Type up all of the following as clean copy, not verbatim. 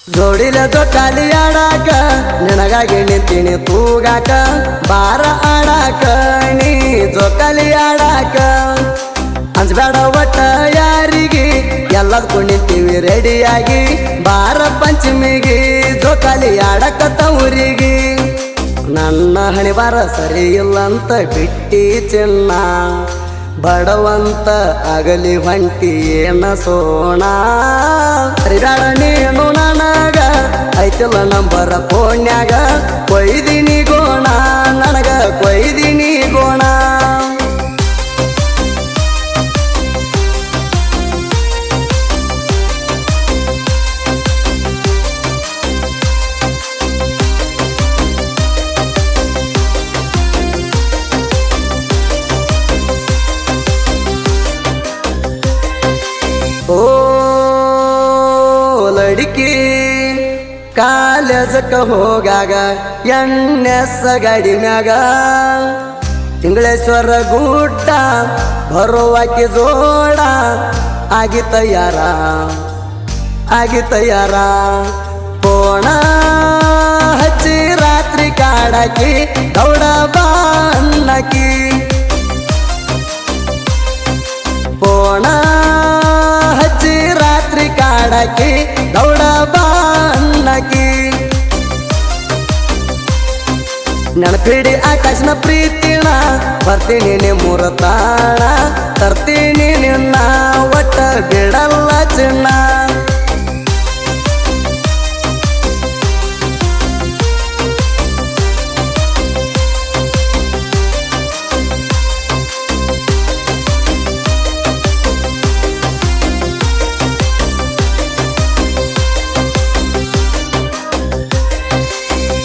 ಜೋಡಿಲ ಜೋಕಾಲಿ ಆಡಾಕ ನಿನಗಾಗಿ ನಿಂತೀನಿ ತೂಗಾಕ ಬಾರ ಆಡಾಕ ನೀ ಜೋಕಾಲಿ ಆಡಾಕ ಅಂಜಬೇಡ ಒಟ್ಟ ಯಾರಿಗೆ ಎಲ್ಲದಕ್ಕೂ ನಿಂತೀವಿ ರೆಡಿಯಾಗಿ ಬಾರ ಪಂಚಮಿಗೆ ಜೋಕಾಲಿ ಆಡಕ ತವರಿಗೆ ನನ್ನ ಹಣಿ ಬಾರ ಸರಿ ಇಲ್ಲಂತ ಬಿಟ್ಟಿ ಚಿನ್ನ ಬಡವಂತ ಆಗಲಿ ಹೊಂಟಿ ಏನ ಸೋಣ ಹರಿದಾಡ ನೀನು ನನಗ ಐತಿಲ್ಲ ನಂಬರ ಫೋನ್ಯಾಗ ಕೊಯ್ದಿನಿ ಗೋಣ ನನಗ ಕೊಯ್ದಿನಿ ಗೋಣ ಓ ಲಡಿಕಿ ಕಾಲೇಜಕ್ಕ ಹೋಗಾಗ ಎಣ್ಣೆಸ ಗಾಡಿ ಮ್ಯಾಗ ತಿಂಗಳೇಶ್ವರ ಗುಡ್ಡ ಬರುವಾಕಿ ಜೋಡ ಆಗಿ ತಯಾರ ಪೋಣ ಹಚ್ಚಿ ರಾತ್ರಿ ಕಾಡಾಕಿ ದೌಡ ಬಾನ್ನಕಿ ಪೋಣ ಹಚ್ಚಿ ರಾತ್ರಿ ಕಾಡಾಕಿ ದೌಡ ಬಾನ್ನಕಿ ನೆನಪಿಡಿ ಆಕಾಶನ ಪ್ರೀತಿನ ಬರ್ತೀನಿ ನಿಮ್ಮೂರ ತಾಣ ತರ್ತೀನಿ ನಿನ್ನ ಒಟ್ಟ ಬಿಡಲ್ಲ ಚಿನ್ನ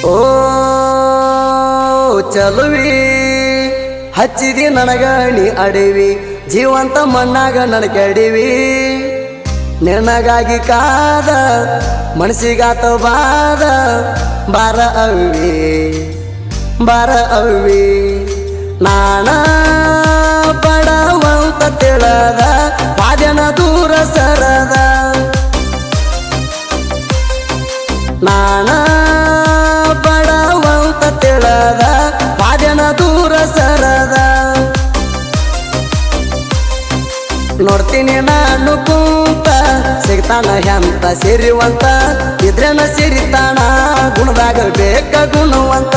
ಓ ಚಲುವಿ ಹಚ್ಚಿದಿ ನನಗ ನೀ ಅಡಿವಿ ಜೀವಂತ ಮಣ್ಣಾಗ ನನ್ನ ಕೆಡಿವಿ ನಿನಗಾಗಿ ಕಾದ ಮನಸ್ಸಿಗಾತ ಬಾದ ಬಾರ ಅವ್ವಿ ನಾನ ಬಡವಂತ ತಿಳದ ಬಾದ್ಯನ ದೂರ ಸರದ ನಾನ ಬಡವಂತ ತಿಳದ ಬಾದ್ಯನ ದೂರ ಸರದ ನೋಡ್ತೀನಿ ನಾನು ಕೂತ ಸಿಗ್ತಾನ ಎಂತ ಸಿರಿವಂತ ಇದ್ರೇನ ಸಿರಿತಾನ ಗುಣದಾಗ ಬೇಕ ಗುಣವಂತ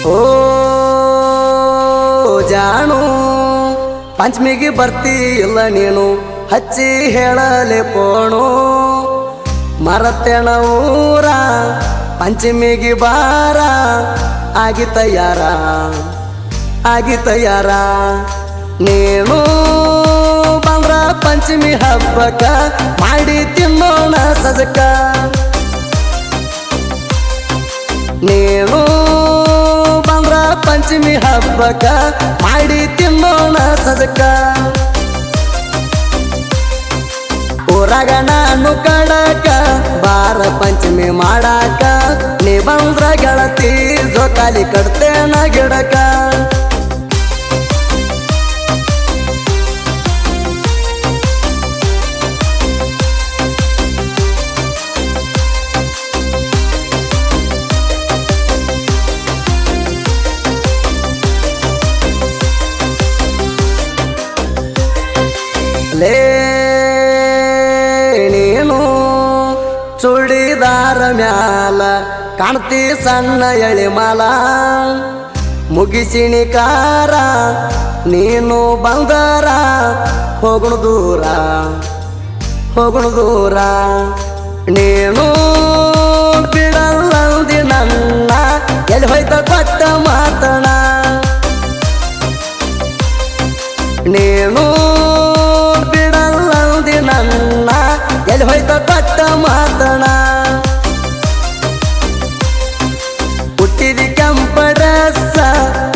ಓ ಜಾಣು ಪಂಚಮಿಗೆ ಬರ್ತಿ ಇಲ್ಲ ನೀನು ಹಚ್ಚಿ ಹೇಳಲೆ ಪೋಣು ಮರತೆಣ ಊರ ಪಂಚಮಿಗೆ ಬಾರ ಆಗಿ ತಯಾರ ನೀನು ಬಂದ್ರ ಪಂಚಮಿ ಹಬ್ಬಕ್ಕ ಮಾಡಿ ತಿನ್ನೋಣ ಸಜಕ ನೀನು ಬಂದ್ರ ಪಂಚಮಿ ಹಬ್ಬಕ್ಕ ಮಾಡಿ ತಿನ್ನೋಣ ಸಜಕ ಊರಾಗ ನಾನು ಕಡಕ ಬಾರ ಪಂಚಮಿ ಮಾಡಾಕ ನೀ ಬಂದ್ರ ಗೆಳತಿ ಜೋಕಾಲಿ ಕಡ್ತೇನ ಗಿಡಕ ಲೇ ನೀನು ಚೂಡಿದಾರ ಮ್ಯಾಲ ಕಾಣ್ತಿ ಸಣ್ಣ ಎಳಿಮಾಲ ಮುಗಿಸಿಣಿ ಕಾರ ನೀನು ಬಂದರ ಹೋಗುಣ ದೂರ ನೀನು ಬಿಡಲ್ಲಂದಿ ನನ್ನ ಎಲ್ಲಿ ಹೋಯ್ತ ಕೊಟ್ಟ ಮಾತಣ ನೀನು ಬಿಡಲ್ಲಂದಿ ನನ್ನ ಎಲ್ಲಿ ಹೋಯ್ತ ಕೊಟ್ಟ ಮಾತಣ ಹುಟ್ಟಿದಿ ಕೆಂಪ ಡ್ರೆಸ್ಸ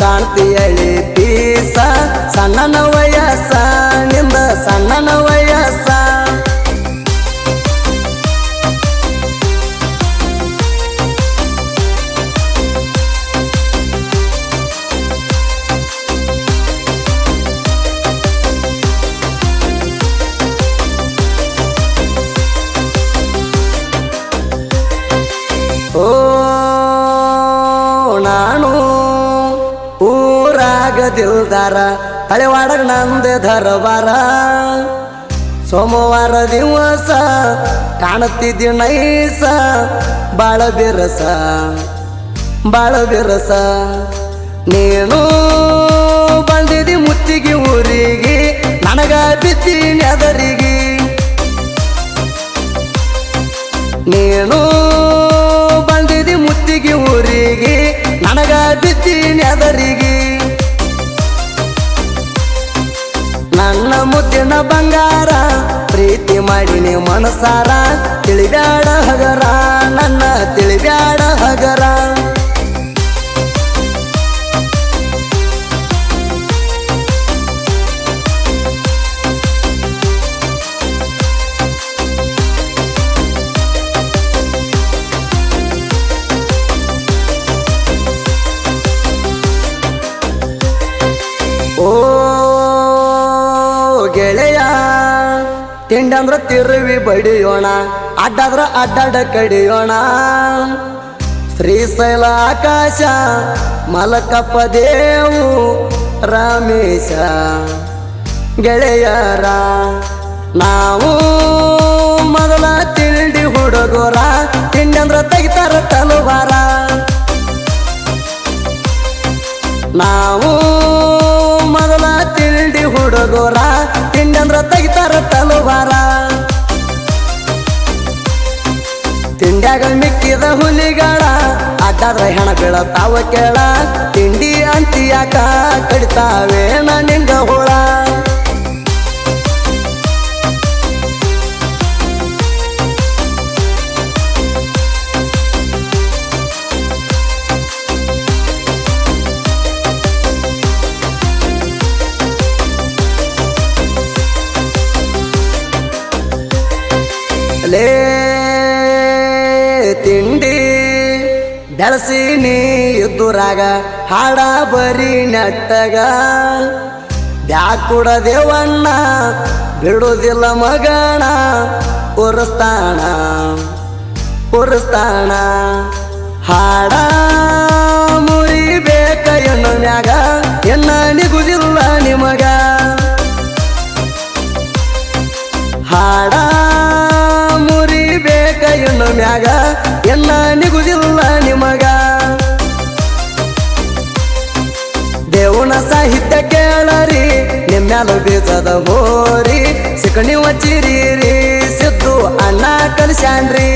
ಕಾಣ್ತಿ ಎಳಿ ಪೀಸ ಸಣ್ಣನ ವಯಸ್ಸ ನಿಂದ ಸಣ್ಣನ ವಯಸ್ಸ ದಿಲ್ದಾರ ಹಳೆವಾಡಗ ನಂದೆ ದರಬಾರ ಸೋಮವಾರ ದಿವಸ ಕಾಣುತ್ತಿದ್ದಿ ನೈಸ ಬಾಳ ಬಿರಸ ಬಾಳ ಬಿರಸ ನೀನು ಬಂದಿದಿ ಮುತ್ತಿಗೆ ಊರಿಗೆ ನನಗ ಬಿದ್ದೀನಿ ಅದರಿಗೆ ನೀನು ಬಂದಿದಿ ಮುತ್ತಿಗೆ ಊರಿಗೆ ನನಗ ಬಿದ್ದೀನಿ ಅದರಿಗೆ ನನ್ನ ಮುದ್ದಿನ ಬಂಗಾರ ಪ್ರೀತಿ ಮಾಡಿನಿ ಮನಸಾರ ತಿಳಿಬ್ಯಾಡ ಹಗರ ನನ್ನ ತಿಳಿಬ್ಯಾಡ ಹಗರ ಓ ಗೆಳೆಯ ತಿಂಡಂದ್ರ ತಿರುವಿ ಬಡಿಯೋಣ ಅಡ್ಡಾದ್ರ ಅಡ್ಡಾಡ ಕಡಿಯೋಣ ಶ್ರೀಶೈಲ ಆಕಾಶ ಮಲಕಪ್ಪ ದೇವು ರಮೇಶ ಗೆಳೆಯರ ನಾವು ಮೊದಲ ತಿಂಡಿ ಹುಡುಗೋರ ತಿಂಡಂದ್ರ ತೆಗಿತಾರ ತಲವಾರ ನಾವು ಮೊದಲ ತಿಂಡಿ ಹುಡುಗೋರ ತಿಂಡಂದ್ರ ತೆಗಿತಾರ ತಲವಾರ ತಿಂಡ್ಯಾಗ ಮಿಕ್ಕಿದ ಹುಲಿಗಳ ಅಡ್ಡಾದ್ರ ಹೆಣ ಬೀಳತಾವ ಕೇಳ ತಿಂಡಿ ಅಂತಿಯಾಕ ಕಡಿತಾವೇನ ನಿಂಗ ಹುಳ ಲೇ ತಿಂಡಿ ಬೆಳಸಿನಿ ಇದ್ದುರಾಗ ಹಾಡ ಬರಿ ನೆಟ್ಟಗ ಬ್ಯಾಕುಡ ದೇವಣ್ಣ ಬಿಡುವುದಿಲ್ಲ ಮಗಣ ಉರಸ್ತಾಣ ಉರಸ್ತಾಣ ಹಾಡ ಮುರಿಬೇಕ ಎನ್ನು ಮ್ಯಾಗ ಎನ್ನ ನಿಗುದಿಲ್ಲ ನಿಮಗ ಹಾಡ ಮುರಿಬೇಕ ಎನ್ನು ಮ್ಯಾಗ ಎನ್ನ ನಿಗುದಿಲ್ಲ ನಿಮಗ ದೇವನ ಸಾಹಿತ್ಯ ಕೇಳರಿ ನಿಮ್ಮ್ಯಾಲ ಬೀಜದ ಹೋರಿ ಸಿಕಣಿ ವಚ್ಚಿರಿ ಸಿದ್ದು ಅಣ್ಣ ಕಲಿಸ್ಯಾನ್ರಿ